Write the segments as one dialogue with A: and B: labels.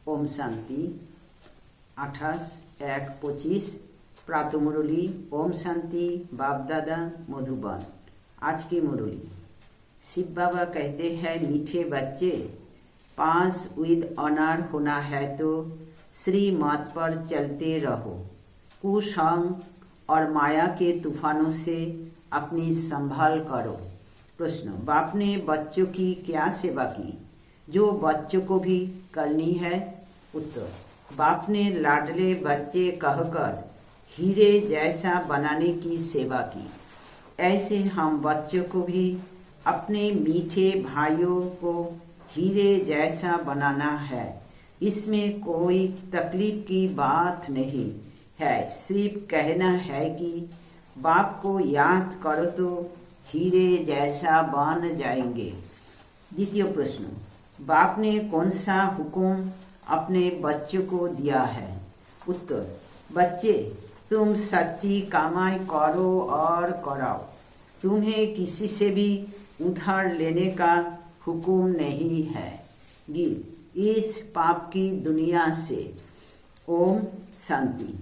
A: ओम शांति 28/1/25 प्रातः मुरली। ओम शांति बाप दादा मधुबन। आज की मुरली शिव बाबा कहते हैं, मीठे बच्चे, पास विद ऑनर होना है तो श्री मात पर चलते रहो। कुसंग और माया के तूफानों से अपनी संभाल करो। प्रश्न, बाप ने बच्चों की क्या सेवा की जो बच्चों को भी करनी है? उत्तर, बाप ने लाडले बच्चे कहकर हीरे जैसा बनाने की सेवा की। ऐसे हम बच्चों को भी अपने मीठे भाइयों को हीरे जैसा बनाना है। इसमें कोई तकलीफ की बात नहीं है, सिर्फ कहना है कि बाप को याद करो तो हीरे जैसा बन जाएंगे। द्वितीय प्रश्न, बाप ने कौन सा हुक्म अपने बच्चों को दिया है? उत्तर, बच्चे, तुम सच्ची कमाई करो और कराओ। तुम्हें किसी से भी उधार लेने का हुक्म नहीं है। गीत इस पाप की दुनिया से। ओम शांति।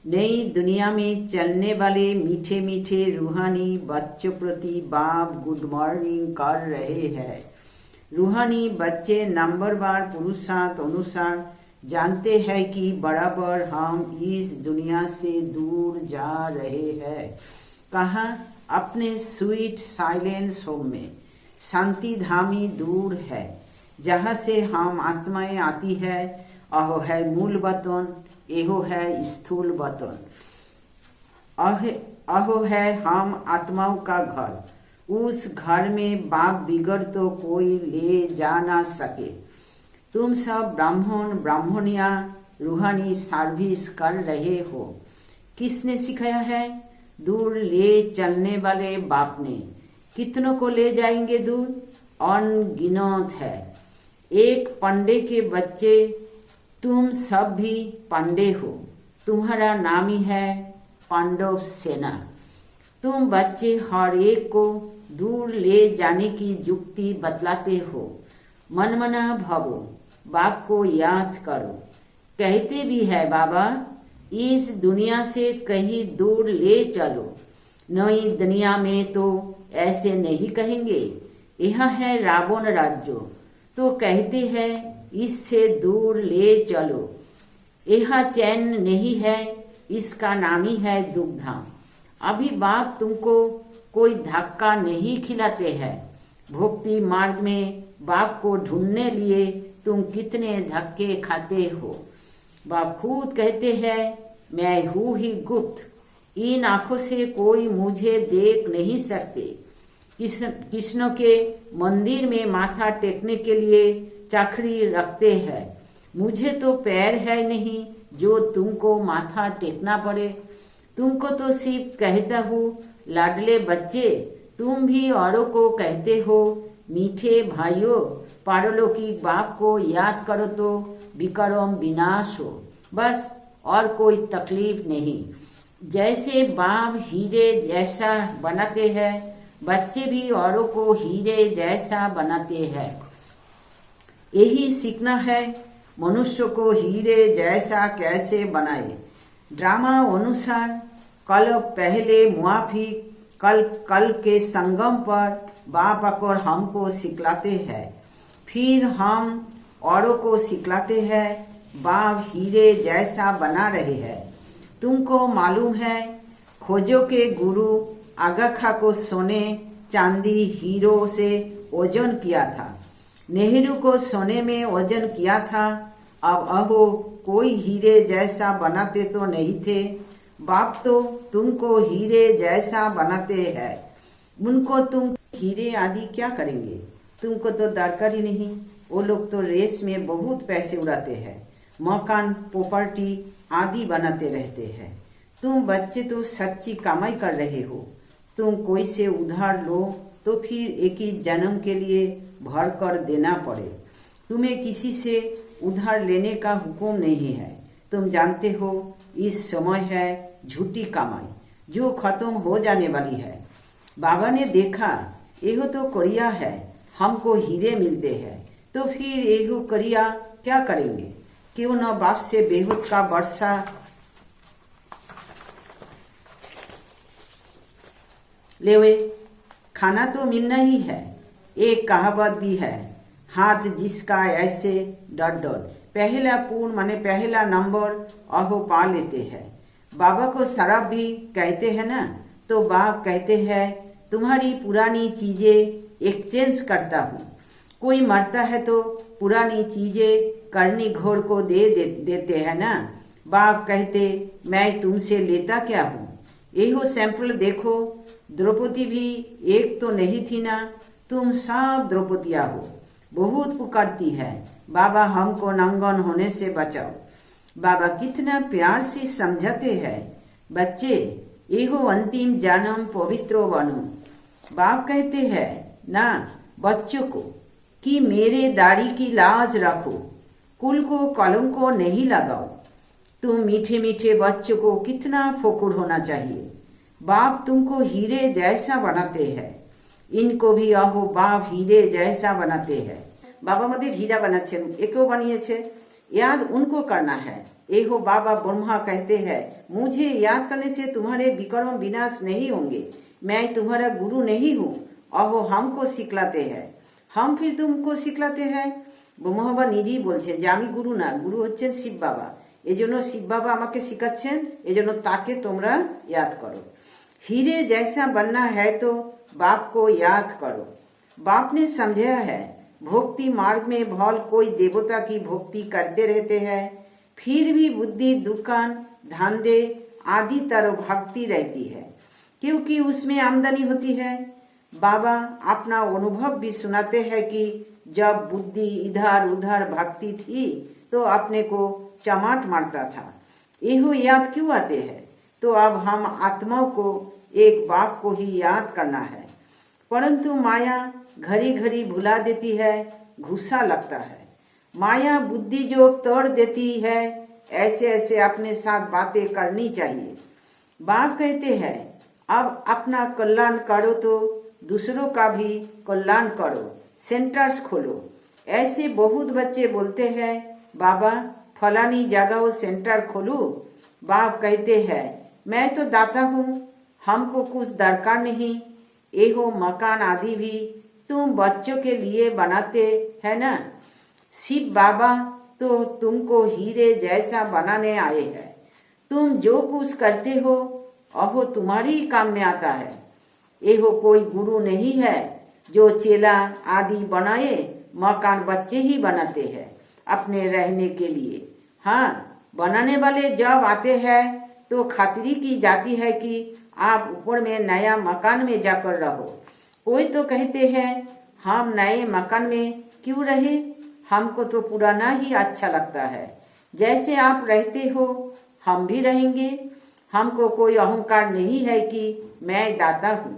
A: नई दुनिया में चलने वाले मीठे मीठे रूहानी बच्चों प्रति बाप गुड मॉर्निंग कर रहे हैं। रूहानी बच्चे नंबरवार पुरुषार्थ अनुसार जानते हैं कि बराबर हम इस दुनिया से दूर जा रहे हैं। कहाँ? अपने स्वीट साइलेंस होम में। शांति धामी दूर है जहाँ से हम आत्माएं आती है। अहो है मूल वतन, एहो है स्थूल वतन। अहो है हम आत्माओं का घर। उस घर में बाप बिगड़ तो कोई ले जा ना सके। तुम सब ब्राह्मण ब्राह्मणिया रूहानी सर्विस कर रहे हो। किसने सिखाया है? दूर ले चलने वाले बाप ने। कितनों को ले जाएंगे दूर? अनगिनत है। एक पंडे के बच्चे, तुम सब भी पंडे हो। तुम्हारा नाम ही है पांडव सेना। तुम बच्चे हर एक को दूर ले जाने की युक्ति बतलाते हो। मनमना भवो, बाप को याद करो। कहते भी है, बाबा इस दुनिया से कहीं दूर ले चलो। नई दुनिया में तो ऐसे नहीं कहेंगे। यह है रावण राज्य, तो कहते हैं इससे दूर ले चलो। यह चैन नहीं है, इसका नाम ही है दुग्धाम। अभी बाप तुमको कोई धक्का नहीं खिलाते हैं। भक्ति मार्ग में बाप को ढूंढने लिए तुम कितने धक्के खाते हो। बाप खुद कहते हैं, मैं हूँ ही गुप्त। इन आंखों से कोई मुझे देख नहीं सकते। कृष्ण के मंदिर में माथा टेकने के लिए चाकरी रखते हैं। मुझे तो पैर है नहीं जो तुमको माथा टेकना पड़े। तुमको तो सिर्फ कहता हूँ, लाडले बच्चे, तुम भी औरों को कहते हो, मीठे भाइयों, पारलौकिक बाप को याद करो तो विक्रम विनाश हो। बस और कोई तकलीफ नहीं। जैसे बाप हीरे जैसा बनाते हैं, बच्चे भी औरों को हीरे जैसा बनाते हैं। यही सीखना है, मनुष्य को हीरे जैसा कैसे बनाए। ड्रामा अनुसार कल पहले मुआफी कल के संगम पर बाप आकर हमको सिखलाते हैं, फिर हम औरों को सिखलाते हैं। बाप हीरे जैसा बना रहे हैं। तुमको मालूम है, खोजो के गुरु आगा खा को सोने चांदी हीरो से वजन किया था। नेहरू को सोने में वजन किया था। अब अहो कोई हीरे जैसा बनाते तो नहीं थे। बाप तो तुमको हीरे जैसा बनाते हैं। उनको तुम हीरे आदि क्या करेंगे? तुमको तो दरकार ही नहीं। वो लोग तो रेस में बहुत पैसे उड़ाते हैं, मकान प्रॉपर्टी आदि बनाते रहते हैं। तुम बच्चे तो सच्ची कमाई कर रहे हो। तुम कोई से उधार लो तो फिर एक ही जन्म के लिए भर कर देना पड़े। तुम्हें किसी से उधार लेने का हुक्म नहीं है। तुम जानते हो इस समय है झूठी कमाई जो खत्म हो जाने वाली है। बाबा ने देखा, यह तो करिया है, हमको हीरे मिलते हैं, तो फिर यह करिया क्या करेंगे? क्यों न बाप से बेहूद का वर्षा लेवे, खाना तो मिलना ही है। एक कहावत भी है, हाथ जिसका ऐसे डॉट डॉट, पहला पूर्ण माने पहला नंबर अहो पा लेते हैं। बाबा को शराब भी कहते हैं ना, तो बाप कहते हैं तुम्हारी पुरानी चीजें एक्सचेंज करता हूँ। कोई मरता है तो पुरानी चीजें करनी घोर को देते हैं ना। बाप कहते मैं तुमसे लेता क्या हूँ। एहो सैंपल देखो, द्रौपदी भी एक तो नहीं थी ना, तुम सब द्रौपदिया हो। बहुत पुकारती है बाबा हमको नंगन होने से बचाओ। बाबा कितना प्यार से समझाते हैं, बच्चे एहो अंतिम जन्म पवित्र बनो। बाप कहते हैं ना बच्चों को कि मेरे दाढ़ी की लाज रखो, कुल को कलंक को नहीं लगाओ। तुम मीठे मीठे बच्चों को कितना फोकुर होना चाहिए। बाप तुमको हीरे जैसा बनाते हैं, इनको भी अहो बाप हीरे जैसा बनाते हैं। बाबा मदेर हीरा बनाচ্ছেন, एको বানিয়েছে, याद उनको करना है। एहो बाबा ब्रह्मा कहते हैं मुझे याद करने से तुम्हारे विक्रम विनाश नहीं होंगे। मैं तुम्हारा गुरु नहीं हूँ, अहो हमको सिखलाते हैं। हम फिर तुमको सिखलाते हैं। ব্রহ্মা বাবা নিজেই বলছেন যে আমি গুরু না, গুরু হচ্ছেন শিব বাবা। এজন্য শিব বাবা আমাকে শিখাচ্ছেন, এজন্য তাকে তোমরা याद करो। हीरे जैसा बनना है तो बाप को याद करो। बाप ने समझा है भक्ति मार्ग में भल कोई देवता की भक्ति करते रहते हैं, फिर भी बुद्धि दुकान धंधे आदि तरह भक्ति रहती है, क्योंकि उसमें आमदनी होती है। बाबा अपना अनुभव भी सुनाते हैं कि जब बुद्धि इधर उधर भक्ति थी तो अपने को चमाट मारता था। एहो याद क्यों आते हैं? तो अब हम आत्माओं को एक बाप को ही याद करना है, परंतु माया घड़ी घड़ी भुला देती है, गुस्सा लगता है। माया बुद्धि जो तोड़ देती है, ऐसे ऐसे अपने साथ बातें करनी चाहिए। बाप कहते हैं अब अपना कल्याण करो तो दूसरों का भी कल्याण करो, सेंटर्स खोलो। ऐसे बहुत बच्चे बोलते हैं बाबा फलानी जगह सेंटर खोलो। बाप कहते हैं मैं तो दाता हूँ, हमको कुछ दरकार नहीं। एहो मकान आदि भी तुम बच्चों के लिए बनाते हैं ना। शिव बाबा तो तुमको हीरे जैसा बनाने आए हैं। तुम जो कुछ करते हो अहो तुम्हारी ही काम में आता है। एहो कोई गुरु नहीं है जो चेला आदि बनाए, मकान बच्चे ही बनाते हैं अपने रहने के लिए। हाँ, बनाने वाले जब आते हैं तो खातिरी की जाती है कि आप ऊपर में नया मकान में जाकर रहो। कोई तो कहते हैं हम नए मकान में क्यों रहे, हमको तो पुराना ही अच्छा लगता है। जैसे आप रहते हो हम भी रहेंगे। हमको कोई अहंकार नहीं है कि मैं दाता हूँ।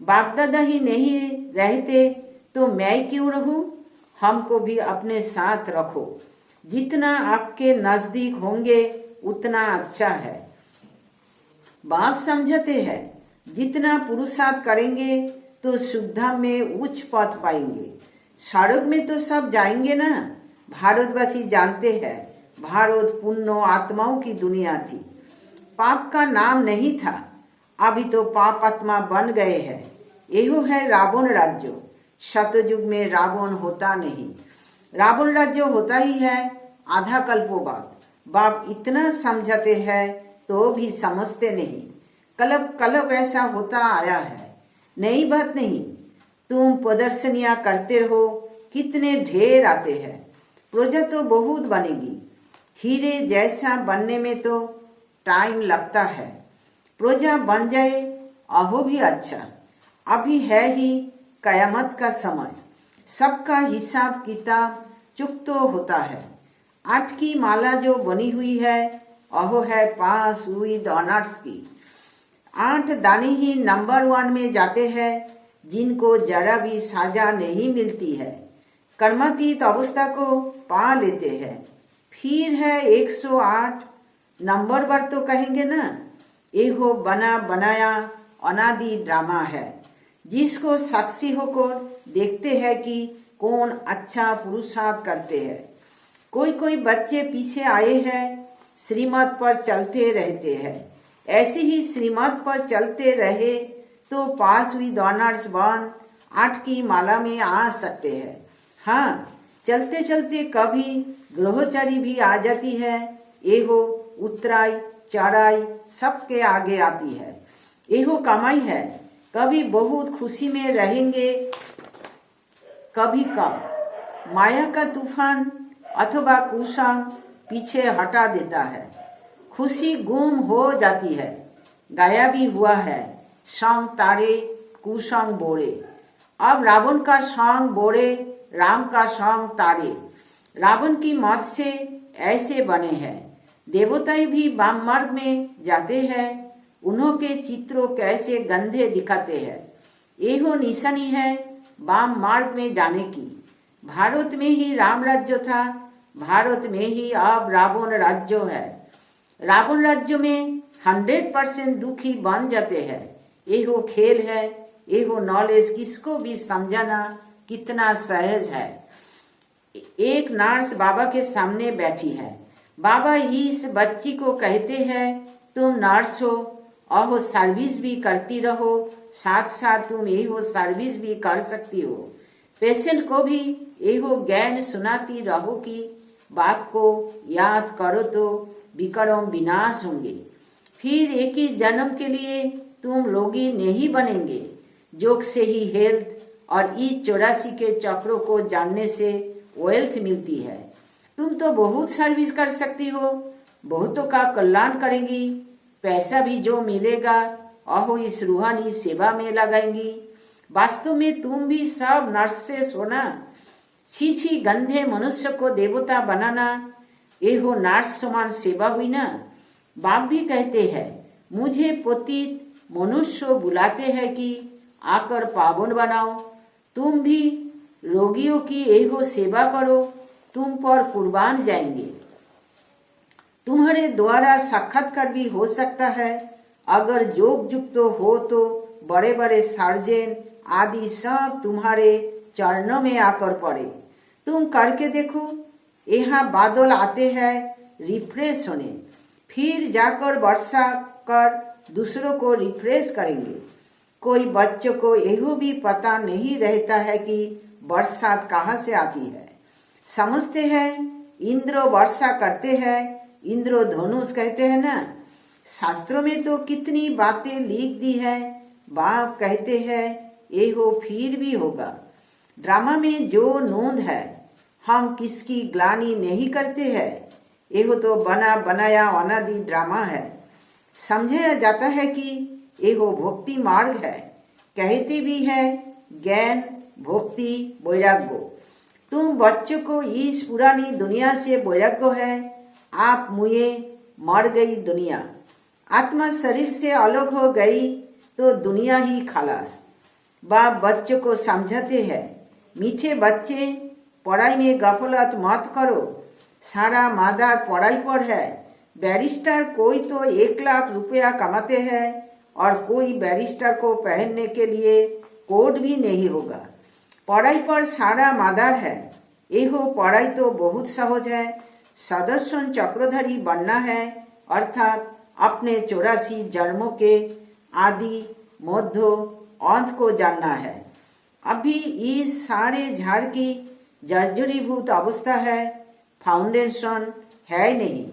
A: बाप दादा ही नहीं रहते तो मैं क्यों रहूं। हमको भी अपने साथ रखो, जितना आपके नजदीक होंगे उतना अच्छा है। बाप समझते हैं जितना पुरुषार्थ करेंगे तो शुद्धा में उच्च पद पाएंगे। स्वर्ग में तो सब जाएंगे ना। भारतवासी जानते हैं भारत पुण्य आत्माओं की दुनिया थी, पाप का नाम नहीं था। अभी तो पाप आत्मा बन गए हैं। एहो है रावण राज्य। सतयुग में रावण होता नहीं, रावण राज्य होता ही है आधा कल्पों बाद। बाप इतना समझाते हैं तो भी समझते नहीं। कलब कलब ऐसा होता आया है, नई बात नहीं। तुम प्रदर्शनियां करते रहो, कितने ढेर आते हैं, प्रजा तो बहुत बनेगी। हीरे जैसा बनने में तो टाइम लगता है, प्रजा बन जाए अहो भी अच्छा। अभी है ही कयामत का समय, सबका हिसाब किताब चुकतो होता है। 8 की माला जो बनी हुई है अहो है पास विद ऑनर्स की। 8 दानी ही नंबर 1 में जाते हैं, जिनको जरा भी साजा नहीं मिलती है, कर्मातीत अवस्था को पा लेते हैं। फिर है 108 नंबर पर तो कहेंगे ना। एहो बना बनाया अनादि ड्रामा है, जिसको साक्षी होकर देखते हैं कि कौन अच्छा पुरुषार्थ करते हैं। कोई कोई बच्चे पीछे आए हैं, श्रीमत पर चलते रहते हैं। ऐसे ही श्रीमत पर चलते रहे तो पास हुई ऑनर्स बन 8 की माला में आ सकते हैं। हाँ, चलते चलते कभी ग्रहचारी भी आ जाती है। एहो उतराई चढ़ाई सबके आगे आती है। एहो कमाई है। कभी बहुत खुशी में रहेंगे, कभी कम माया का तूफान अथवा कुसंग पीछे हटा देता है। खुशी गुम हो जाती है। गाया भी हुआ है, संग तारे कुसंग बोरे। अब रावण का संग बोरे, राम का संग तारे। रावण की मौत से ऐसे बने हैं। देवताएं भी वाम मार्ग में जाते हैं। उन्हों के चित्रों कैसे गंधे दिखाते हैं। एहो निशानी है वाम मार्ग में जाने की। भारत में ही राम राज्य था, भारत में ही अब रावण राज्य है। रावण राज्य में 100% दुखी बन जाते हैं। एहो खेल है, एहो नॉलेज किसको भी समझाना कितना सहज है। एक नर्स बाबा के सामने बैठी है। बाबा इस बच्ची को कहते हैं, तुम नर्स हो, अहो सर्विस भी करती रहो, साथ साथ तुम एहो सर्विस भी कर सकती हो। पेशेंट को भी एहो ज्ञान सुनाती रहो कि बाप को याद करो तो विक्रम विनाश होंगे। फिर एक ही जन्म के लिए तुम रोगी नहीं बनेंगे। योग से ही हेल्थ और इस 84 के चक्रों को जानने से वेल्थ मिलती है। तुम तो बहुत सर्विस कर सकती हो, बहुतों का कल्याण करेंगी। पैसा भी जो मिलेगा अहो इस रूहानी सेवा में लगाएंगी। वास्तव में तुम भी सब नर्स से सोना। छी गंधे मनुष्य को देवता बनाना, एहो नर्स समान सेवा हुई ना। बाप भी कहते हैं, मुझे पतित मनुष्य बुलाते हैं कि आकर पावन बनाओ। तुम भी रोगियों की एहो सेवा करो, तुम पर कुर्बान जाएंगे। तुम्हारे द्वारा साक्षात्कार भी हो सकता है। अगर योग युक्त हो तो बड़े बड़े सर्जन आदि सब तुम्हारे चरणों में आकर पड़े। तुम करके देखो। यहाँ बादल आते हैं रिफ्रेश होने, फिर जाकर वर्षा कर दूसरों को रिफ्रेश करेंगे। कोई बच्चों को यह भी पता नहीं रहता है कि बरसात कहाँ से आती है। समझते हैं इंद्र वर्षा करते हैं, इंद्र धनुष कहते हैं ना। शास्त्रों में तो कितनी बातें लिख दी है। बाप कहते हैं ये फिर भी होगा। ड्रामा में जो नोंद है, हम किसकी ग्लानि नहीं करते हैं। यह तो बना बनाया अनादि ड्रामा है। समझा जाता है कि यह भक्ति मार्ग है। कहते भी है ज्ञान भक्ति वैराग्य। तुम बच्चों को इस पुरानी दुनिया से वैराग्य है। आप मुए मर गई दुनिया। आत्मा शरीर से अलग हो गई तो दुनिया ही खलास। बाप बच्चों को समझाते हैं, मीठे बच्चे पढ़ाई में गफलत मत करो। सारा मादार पढ़ाई पर है। बैरिस्टर कोई तो 1 लाख रुपया कमाते हैं और कोई बैरिस्टर को पहनने के लिए कोट भी नहीं होगा। पढ़ाई पर सारा मादार है। एहो पढ़ाई तो बहुत सहज है। सदर्शन चक्रधारी बनना है, अर्थात अपने 84 जन्मों के आदि मध्य अंत को जानना है। अभी इस सारे झाड़ की जर्जरीभूत अवस्था है, फाउंडेशन है नहीं।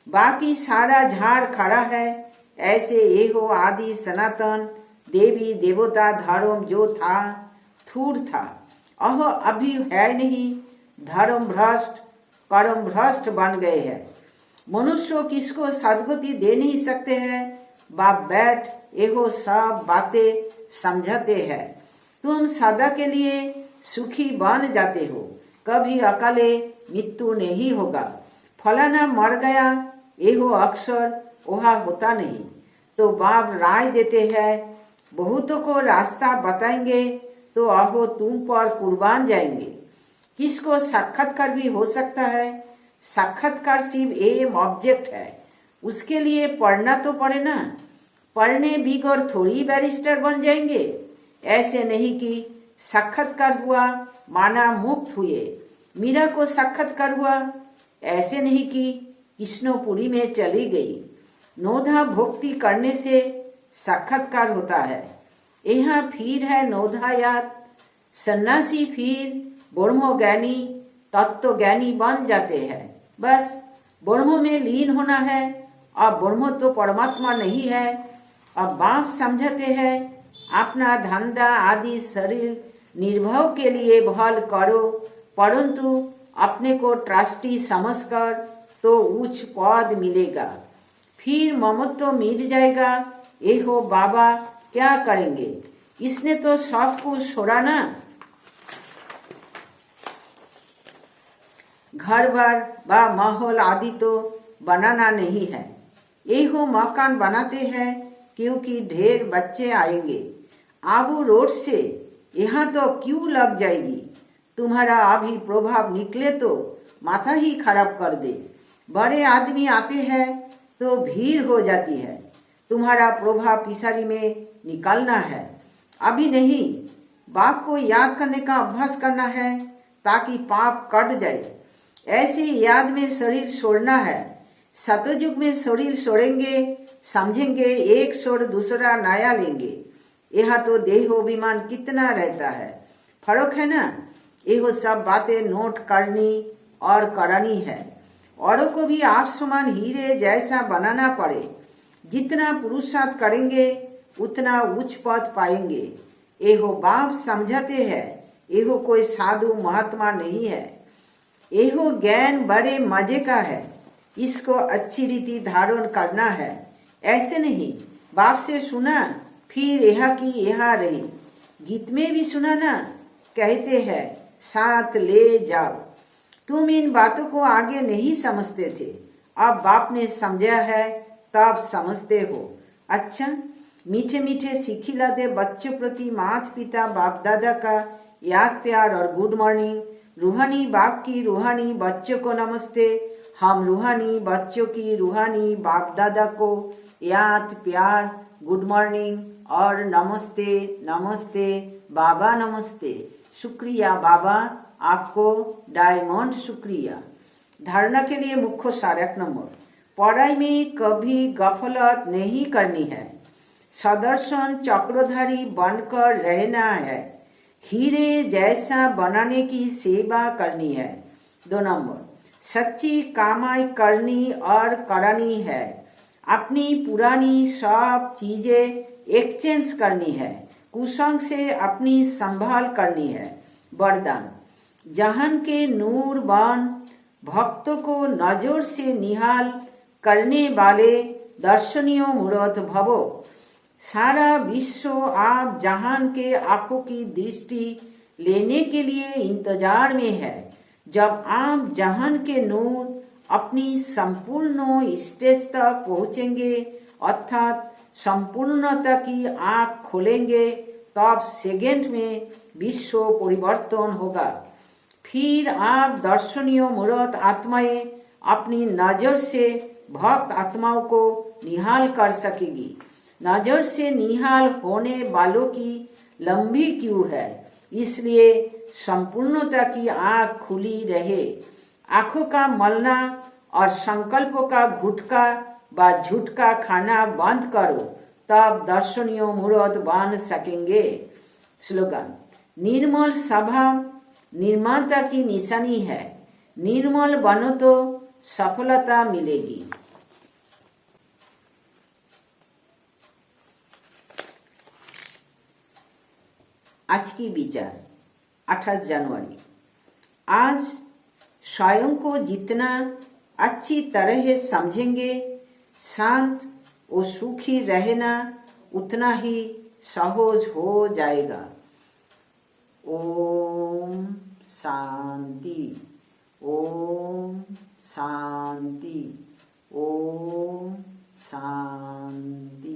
A: बाकी सारा झाड़ खड़ा है। ऐसे ये हो आदि सनातन देवी देवता धर्म जो था थूर था, अह अभी है नहीं। धर्म भ्रष्ट कर्म भ्रष्ट बन गए हैं। मनुष्य किसको सदगति दे नहीं सकते हैं। बाप बैठ एहो सब बातें समझाते हैं। तुम सदा के लिए सुखी बन जाते हो। कभी अकाले मृत्यु नहीं होगा। फलाना मर गया एहो अक्सर वहाँ होता नहीं। तो बाप राय देते हैं, बहुतों को रास्ता बताएंगे तो अहो तुम पर कुर्बान जाएंगे। किसको साक्षात्कार भी हो सकता है। साक्षात्कार सिर्फ एम ऑब्जेक्ट है। उसके लिए पढ़ना तो पड़े ना। पढ़ने बिगड़ थोड़ी बैरिस्टर बन जाएंगे। ऐसे नहीं कि साक्षात्कार हुआ माना मुक्त हुए। मीरा को साक्षात्कार हुआ, ऐसे नहीं कि कृष्णपुरी में चली गई। नौधा भक्ति करने से साक्षात्कार होता है। यहाँ फिर है नौधा याद। सन्यासी फिर ब्रह्मज्ञानी तत्वज्ञानी बन जाते हैं। बस ब्रह्म में लीन होना है। अब ब्रह्म तो परमात्मा नहीं है। अब बाप समझते हैं अपना धंधा आदि शरीर निर्भव के लिए भल करो, परंतु अपने को ट्रस्टी समझकर तो उच्च पद मिलेगा, फिर ममत्व मिट जाएगा। ये हो बाबा क्या करेंगे, इसने तो सब कुछ छोड़ा ना। घर बार व माहौल आदि तो बनाना नहीं है। ये हो मकान बनाते हैं क्योंकि ढेर बच्चे आएंगे। आबू रोड से यहाँ तो क्यों लग जाएगी। तुम्हारा अभी प्रभाव निकले तो माथा ही खराब कर दे। बड़े आदमी आते हैं तो भीड़ हो जाती है। तुम्हारा प्रभाव पिसारी में निकालना है, अभी नहीं। बाप को याद करने का अभ्यास करना है ताकि पाप कट जाए। ऐसे याद में शरीर छोड़ना है। सतयुग में शरीर छोड़ेंगे, समझेंगे एक छोड़ दूसरा नया लेंगे। यह तो देहोभिमान कितना रहता है, फर्क है ना। यह सब बातें नोट करनी और करानी है। औरों को भी आप समान हीरे जैसा बनाना पड़े। जितना पुरुषार्थ करेंगे उतना उच्च पद पाएंगे। एहो बाप समझाते हैं, एहो कोई साधु महात्मा नहीं है। एहो ज्ञान बड़े मजे का है, इसको अच्छी रीति धारण करना है। ऐसे नहीं बाप से सुना फिर यह की यह रही। गीत में भी सुना ना, कहते हैं साथ ले जाओ। तुम इन बातों को आगे नहीं समझते थे, अब बाप ने समझा है तब समझते हो। अच्छा, मीठे मीठे सिखिलाते बच्चों प्रति माता पिता बाप दादा का याद प्यार और गुड मॉर्निंग। रूहानी बाप की रूहानी बच्चों को नमस्ते। हम रूहानी बच्चों की रूहानी बाप दादा को याद प्यार गुड मॉर्निंग और नमस्ते नमस्ते बाबा नमस्ते। शुक्रिया बाबा, आपको डायमंड शुक्रिया। धारणा के लिए मुख्य सार 1 नंबर, पढ़ाई में कभी गफलत नहीं करनी है। सदर्शन चक्रधारी बनकर रहना है। हीरे जैसा बनाने की सेवा करनी है। 2 नंबर, सच्ची कमाई करनी और करानी है। अपनी पुरानी सब चीजें एक्सचेंज करनी है। कुसंग से अपनी संभाल करनी है। वरदान, जहान के नूर बन भक्तों को नजर से निहाल करने वाले दर्शनीय मूर्त भवो। सारा विश्व आप जहान के आंखों की दृष्टि लेने के लिए इंतजार में है। जब आप जहान के नूर अपनी संपूर्ण स्टेज तक पहुंचेंगे अर्थात संपूर्णता की आंख खोलेंगे, तब सेकंड में विश्व परिवर्तन होगा। फिर आप दर्शनीय मूर्त आत्माएं अपनी नजर से भक्त आत्माओं को निहाल कर सकेगी। नजर से निहाल होने वालों की लंबी क्यू है, इसलिए संपूर्णता की आंख खुली रहे। आंखों का मलना और संकल्पों का गुटखा व झुटका खाना बंद करो, तब दर्शनीय मूर्त बन सकेंगे। स्लोगन, निर्मल स्वभाव निर्माता की निशानी है। निर्मल बनो तो सफलता मिलेगी। आज की विचार 28 जनवरी। आज स्वयं को जितना अच्छी तरह समझेंगे, शांत और सुखी रहना उतना ही सहज हो जाएगा। ओम शांति, ओम शांति, ओम शांति।